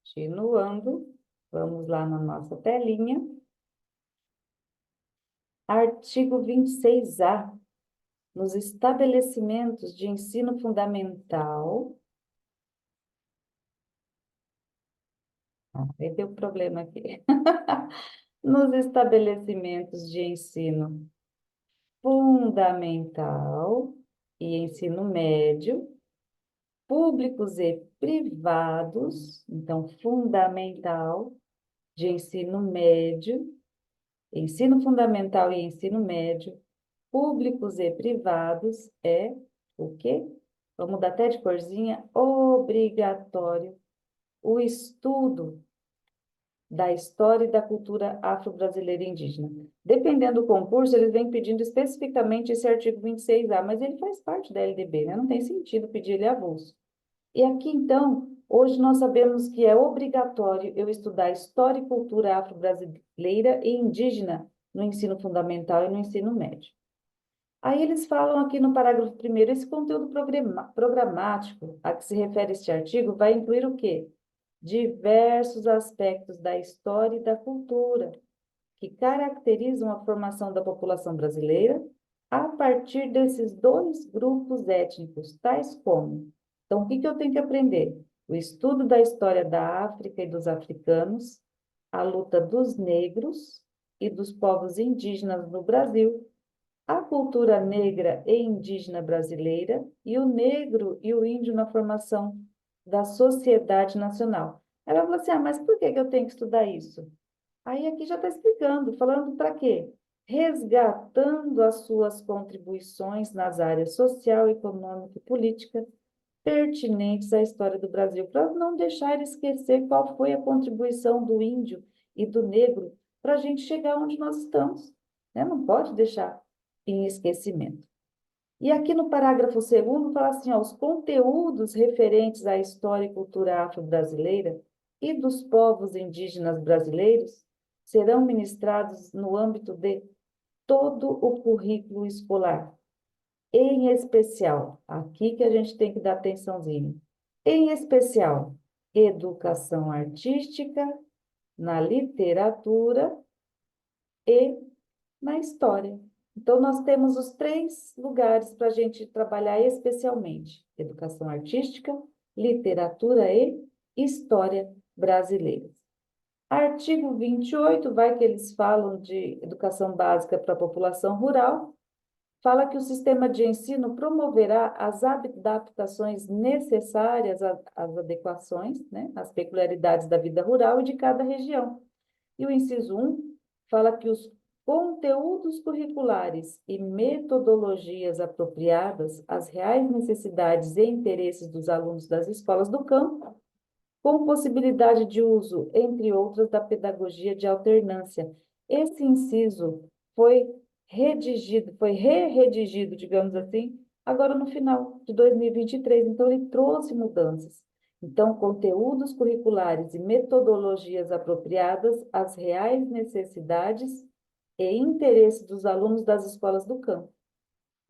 Continuando, vamos lá na nossa telinha. Artigo 26A. Nos estabelecimentos de ensino fundamental. Aí deu problema aqui. Nos estabelecimentos de ensino fundamental e ensino médio, públicos e privados, então, fundamental, de ensino fundamental e ensino médio, públicos e privados, é o quê? Vamos dar até de corzinha, obrigatório o estudo da história e da cultura afro-brasileira e indígena. Dependendo do concurso, eles vêm pedindo especificamente esse artigo 26A, mas ele faz parte da LDB, né? Não tem sentido pedir ele avulso. E aqui, então, hoje nós sabemos que é obrigatório eu estudar história e cultura afro-brasileira e indígena no ensino fundamental e no ensino médio. Aí eles falam aqui no parágrafo 1º, esse conteúdo programático a que se refere este artigo vai incluir o quê? Diversos aspectos da história e da cultura que caracterizam a formação da população brasileira a partir desses dois grupos étnicos, tais como... Então, o que eu tenho que aprender? O estudo da história da África e dos africanos, a luta dos negros e dos povos indígenas no Brasil, a cultura negra e indígena brasileira e o negro e o índio na formação da sociedade nacional. Ela falou assim, mas por que eu tenho que estudar isso? Aí aqui já está explicando, falando para quê? Resgatando as suas contribuições nas áreas social, econômica e política pertinentes à história do Brasil, para não deixar esquecer qual foi a contribuição do índio e do negro para a gente chegar onde nós estamos, né? Não pode deixar em esquecimento. E aqui no parágrafo 2º fala assim, ó, os conteúdos referentes à história e cultura afro-brasileira e dos povos indígenas brasileiros serão ministrados no âmbito de todo o currículo escolar. Em especial, aqui que a gente tem que dar atençãozinha, em especial, educação artística, na literatura e na história. Então, nós temos os 3 lugares para a gente trabalhar especialmente: educação artística, literatura e história brasileira. Artigo 28, vai que eles falam de educação básica para a população rural, fala que o sistema de ensino promoverá as adaptações necessárias às adequações, né, às peculiaridades da vida rural e de cada região. E o inciso 1 fala que os conteúdos curriculares e metodologias apropriadas às reais necessidades e interesses dos alunos das escolas do campo, com possibilidade de uso, entre outras, da pedagogia de alternância. Esse inciso foi foi re-redigido, digamos assim, agora no final de 2023, então ele trouxe mudanças. Então, conteúdos curriculares e metodologias apropriadas às reais necessidades e interesses dos alunos das escolas do campo,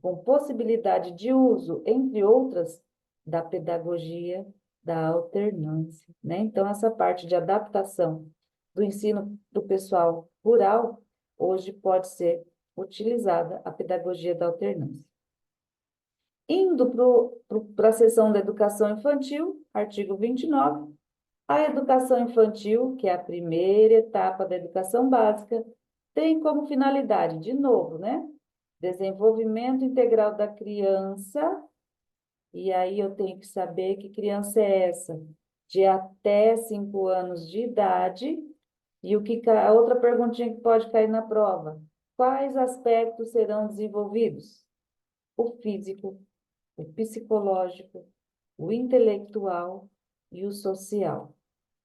com possibilidade de uso, entre outras, da pedagogia da alternância, né? Então, essa parte de adaptação do ensino do pessoal rural, hoje pode ser utilizada a pedagogia da alternância. Indo para a seção da educação infantil, artigo 29, a educação infantil, que é a primeira etapa da educação básica, tem como finalidade, de novo, né? Desenvolvimento integral da criança, e aí eu tenho que saber que criança é essa, de até 5 anos de idade, e a outra perguntinha que pode cair na prova, quais aspectos serão desenvolvidos? O físico, o psicológico, o intelectual e o social.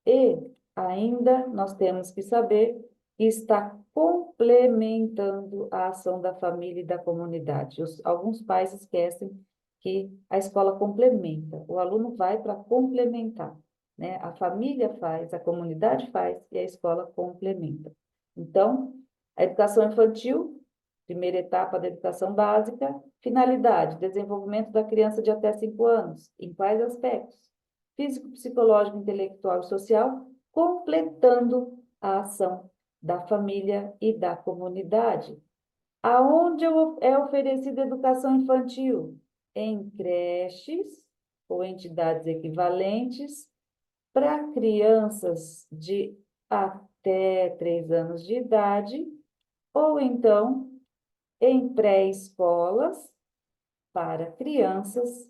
E ainda nós temos que saber que está complementando a ação da família e da comunidade. Alguns pais esquecem que a escola complementa, o aluno vai para complementar, né? A família faz, a comunidade faz e a escola complementa. Então, a educação infantil, primeira etapa da educação básica, finalidade, desenvolvimento da criança de até 5 anos. Em quais aspectos? físico, psicológico, intelectual e social, completando a ação da família e da comunidade. Aonde é oferecida educação infantil? Em creches ou entidades equivalentes para crianças de até 3 anos de idade, ou então em pré-escolas para crianças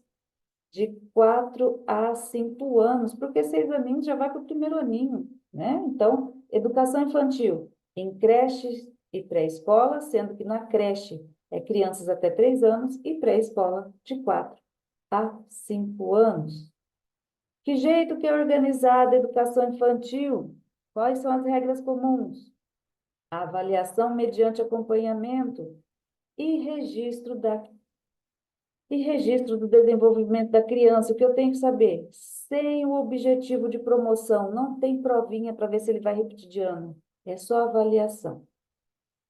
de 4 a 5 anos, porque 6 aninhos já vai para o primeiro aninho, né? Então, educação infantil em creches e pré-escola, sendo que na creche é crianças até 3 anos e pré-escola de 4 a 5 anos. Que jeito que é organizada a educação infantil? Quais são as regras comuns? A avaliação mediante acompanhamento e registro do desenvolvimento da criança. O que eu tenho que saber? Sem o objetivo de promoção, não tem provinha para ver se ele vai repetir de ano. É só avaliação.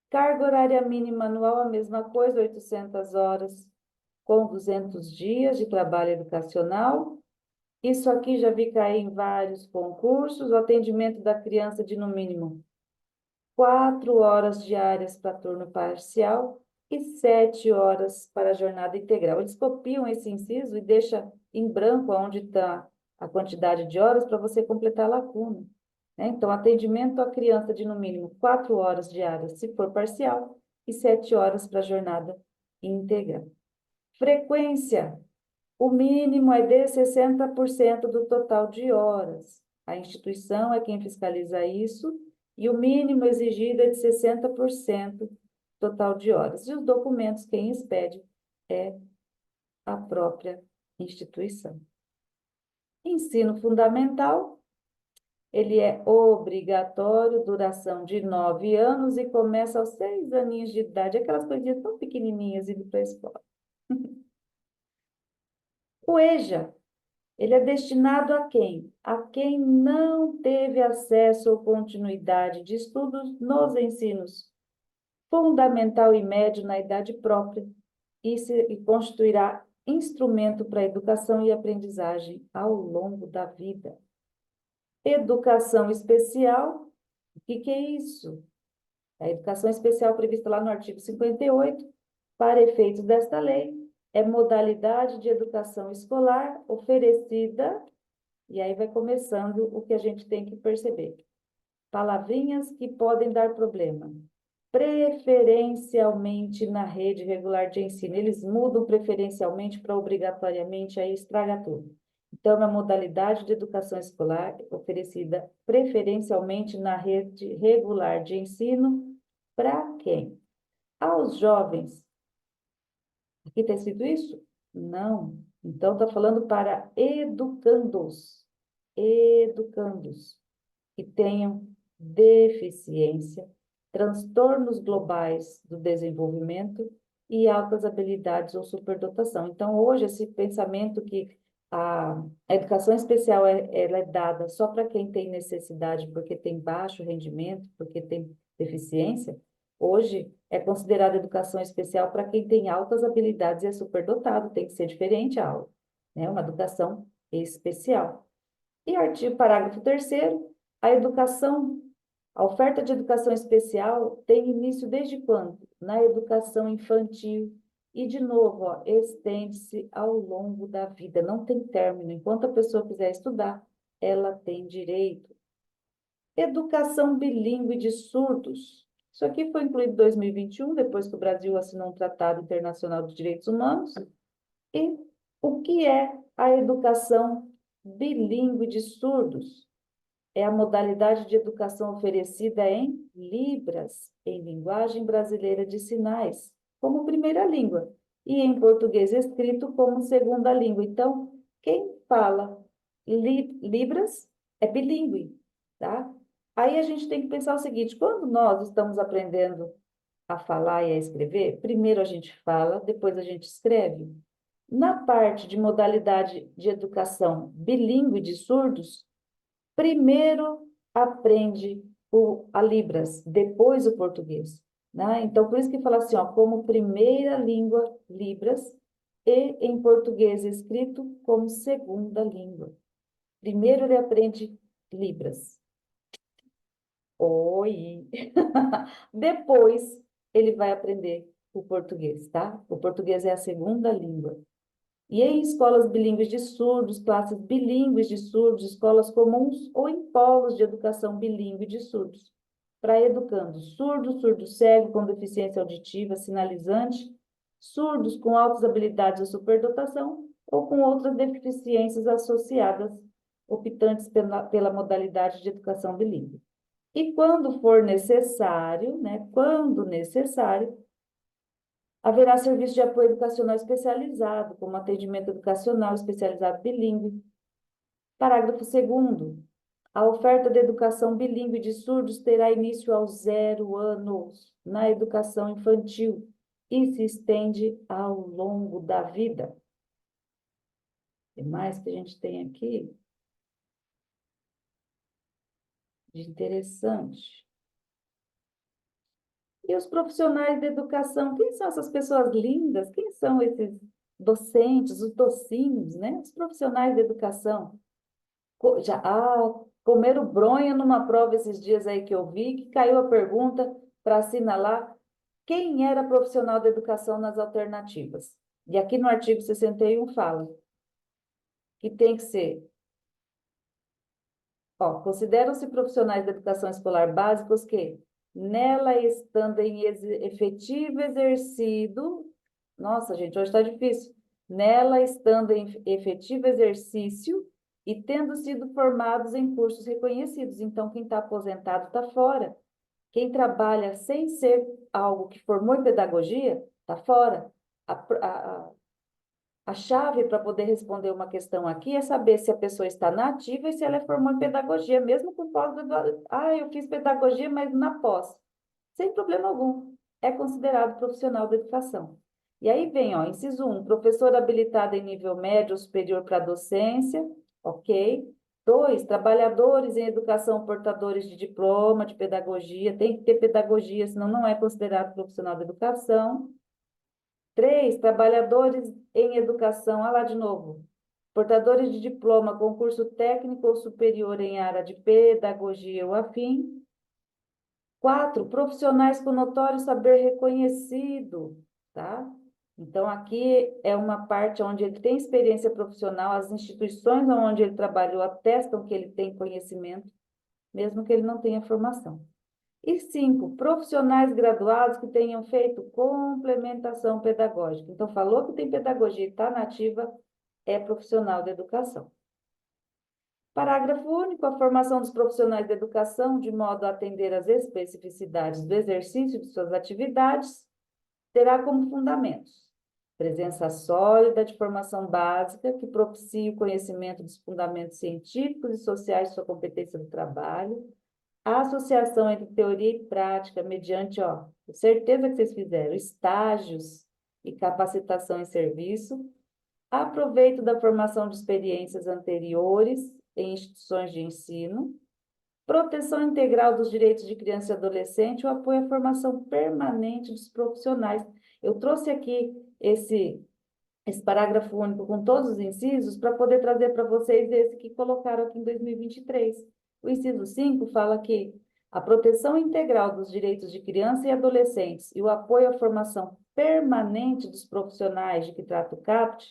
Carga horária mínima anual, a mesma coisa, 800 horas, com 200 dias de trabalho educacional. Isso aqui já vi cair em vários concursos, o atendimento da criança de no mínimo 4 horas diárias para turno parcial e 7 horas para a jornada integral. Eles copiam esse inciso e deixam em branco onde está a quantidade de horas para você completar a lacuna, né? Então, atendimento à criança de no mínimo 4 horas diárias, se for parcial, e 7 horas para a jornada integral. Frequência. O mínimo é de 60% do total de horas. A instituição é quem fiscaliza isso e o mínimo exigido é de 60% total de horas. E os documentos, quem expede é a própria instituição. Ensino fundamental, ele é obrigatório, duração de 9 anos e começa aos 6 aninhos de idade, aquelas coisinhas tão pequenininhas indo para a escola. O EJA, ele é destinado a quem? A quem não teve acesso ou continuidade de estudos nos ensinos fundamental e médio na idade própria e constituirá instrumento para educação e aprendizagem ao longo da vida. Educação especial, o que é isso? A educação especial prevista lá no artigo 58, para efeitos desta lei, é modalidade de educação escolar oferecida. E aí vai começando o que a gente tem que perceber. Palavrinhas que podem dar problema. Preferencialmente na rede regular de ensino. Eles mudam preferencialmente para obrigatoriamente, aí estraga tudo. Então, é a modalidade de educação escolar oferecida preferencialmente na rede regular de ensino para quem? Aos jovens. Aqui está escrito isso? Não. Então, está falando para educandos que tenham deficiência, transtornos globais do desenvolvimento e altas habilidades ou superdotação. Então, hoje, esse pensamento que a educação especial ela é dada só para quem tem necessidade, porque tem baixo rendimento, porque tem deficiência, hoje é considerada educação especial para quem tem altas habilidades e é superdotado, tem que ser diferente a aula, né? Uma educação especial. E artigo, parágrafo 3º, a oferta de educação especial tem início desde quando? Na educação infantil. E, de novo, ó, estende-se ao longo da vida, não tem término. Enquanto a pessoa quiser estudar, ela tem direito. Educação bilíngue de surdos. Isso aqui foi incluído em 2021, depois que o Brasil assinou um Tratado Internacional de Direitos Humanos. E o que é a educação bilíngue de surdos? É a modalidade de educação oferecida em Libras, em linguagem brasileira de sinais, como primeira língua, e em português escrito como segunda língua. Então, quem fala Libras é bilíngue, tá? Aí a gente tem que pensar o seguinte: quando nós estamos aprendendo a falar e a escrever, primeiro a gente fala, depois a gente escreve. Na parte de modalidade de educação bilíngue de surdos, primeiro aprende a Libras, depois o português, né? Então, por isso que fala assim, ó, como primeira língua Libras e em português escrito como segunda língua. Primeiro ele aprende Libras. Oi! Depois ele vai aprender o português, tá? O português é a segunda língua. E em escolas bilíngues de surdos, classes bilíngues de surdos, escolas comuns ou em polos de educação bilíngue de surdos, para educando surdo, surdo cego com deficiência auditiva, sinalizante, surdos com altas habilidades ou superdotação ou com outras deficiências associadas, optantes pela modalidade de educação bilíngue. E quando for necessário, né, quando necessário, haverá serviço de apoio educacional especializado, como atendimento educacional especializado bilíngue. Parágrafo 2º. A oferta de educação bilíngue de surdos terá início aos 0 anos na educação infantil e se estende ao longo da vida. O que mais que a gente tem aqui de interessante? E os profissionais da educação, quem são essas pessoas lindas? Quem são esses docentes, os docinhos, né? Os profissionais da educação. Comeram bronha numa prova esses dias aí que eu vi, que caiu a pergunta para assinalar quem era profissional da educação nas alternativas. E aqui no artigo 61 fala que tem que ser, ó, consideram-se profissionais da educação escolar básicos que, nela estando em efetivo exercido, nossa, gente, hoje está difícil, nela estando em efetivo exercício e tendo sido formados em cursos reconhecidos. Então, quem está aposentado está fora. Quem trabalha sem ser algo que formou em pedagogia, está fora. A chave para poder responder uma questão aqui é saber se a pessoa está na ativa e se ela é formada em pedagogia, mesmo com pós-graduação. Ah, eu fiz pedagogia, mas na pós. Sem problema algum. É considerado profissional da educação. E aí vem, ó, inciso 1, professor habilitado em nível médio ou superior para docência, ok. 2, trabalhadores em educação portadores de diploma de pedagogia, tem que ter pedagogia, senão não é considerado profissional da educação. 3, trabalhadores em educação, lá de novo, portadores de diploma, concurso técnico ou superior em área de pedagogia ou afim. 4, profissionais com notório saber reconhecido, tá? Então, aqui é uma parte onde ele tem experiência profissional, as instituições onde ele trabalhou atestam que ele tem conhecimento, mesmo que ele não tenha formação. E 5, profissionais graduados que tenham feito complementação pedagógica. Então, falou que tem pedagogia e está nativa, é profissional da educação. Parágrafo único. A formação dos profissionais da educação, de modo a atender às especificidades do exercício de suas atividades, terá como fundamentos presença sólida de formação básica, que propicie o conhecimento dos fundamentos científicos e sociais de sua competência no trabalho, a associação entre teoria e prática, mediante, ó, certeza que vocês fizeram, estágios e capacitação em serviço, aproveito da formação de experiências anteriores em instituições de ensino, proteção integral dos direitos de criança e adolescente, o apoio à formação permanente dos profissionais. Eu trouxe aqui esse parágrafo único com todos os incisos para poder trazer para vocês esse que colocaram aqui em 2023. O inciso 5 fala que a proteção integral dos direitos de criança e adolescentes e o apoio à formação permanente dos profissionais de que trata o CAPT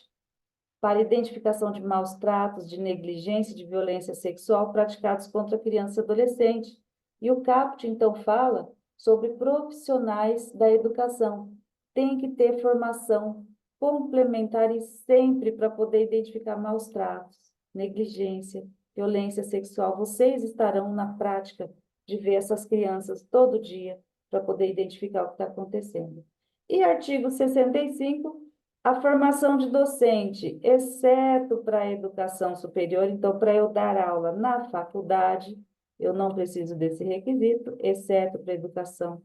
para identificação de maus tratos, de negligência e de violência sexual praticados contra criança e adolescente. E o CAPT, então, fala sobre profissionais da educação. Tem que ter formação complementar e sempre para poder identificar maus tratos, negligência, violência sexual. Vocês estarão na prática de ver essas crianças todo dia para poder identificar o que está acontecendo. E artigo 65, a formação de docente, exceto para a educação superior, então, para eu dar aula na faculdade, eu não preciso desse requisito, exceto para a educação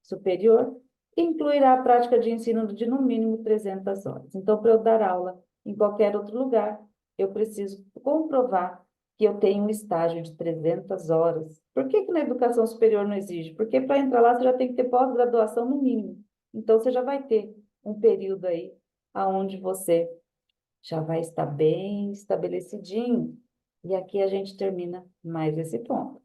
superior, incluirá a prática de ensino de no mínimo 300 horas. Então, para eu dar aula em qualquer outro lugar, eu preciso comprovar que eu tenho um estágio de 300 horas. Por que que na educação superior não exige? Porque para entrar lá você já tem que ter pós-graduação no mínimo. Então, você já vai ter um período aí aonde você já vai estar bem estabelecidinho. E aqui a gente termina mais esse ponto.